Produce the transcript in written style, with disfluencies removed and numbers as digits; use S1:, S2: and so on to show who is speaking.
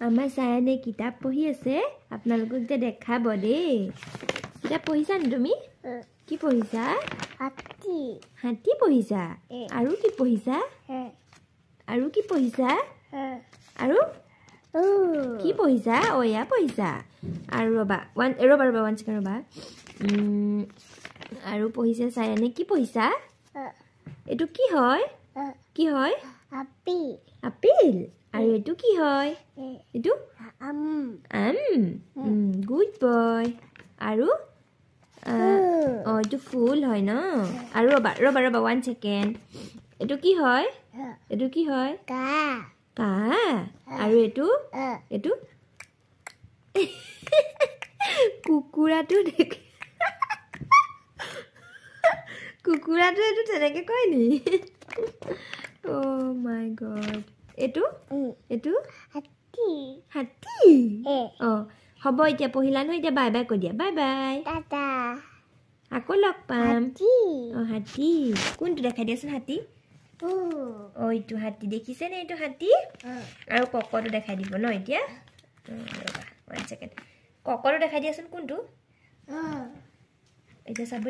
S1: আমাৰ চায়ানে কিতাপ পঢ়ি আছে আপোনালোকক যে দেখাব দেই কিতাপ পঢ়িছা নি তুমি কি পঢ়িছা হাতী পঢ়িছা আৰু কি পঢ়িছা আৰু কি পঢ়িছা আৰু কি পঢ়িছা ওয়া পঢ়িছা আৰু ৰবা ৰবা ওৱান সেকেন্ড ৰবা আৰু পঢ়িছে চায়ানে কি পঢ়িছা এটো কি হয় আপেল আৰু এটো কি হয় এটো গুড বয় আৰু এটো ফুল হয় ন আৰু ৰবা ওৱান সেকেন্ড এটো কি হয় কা আৰু এটো কুকুৰাটো দেখ কুকুৰাটো এটো তেনেকে কয় নি ও মাই গড এটো হাতী হ'ব এতিয়া পঢ়িলা ন এতিয়া বাই বাই কৈ দিয়া বাই বাই টাটা আকৌ লগ পাম হাতী কোনটো দেখাই দিয়াচোন হাতী এইটো হাতী দেখিছে নে এইটো হাতী আৰু ককটো দেখাই দিব ন এতিয়া ৰবা ওৱান সেকেন্ড ককটো দেখাই দিয়াচোন কোনটো এতিয়া চাব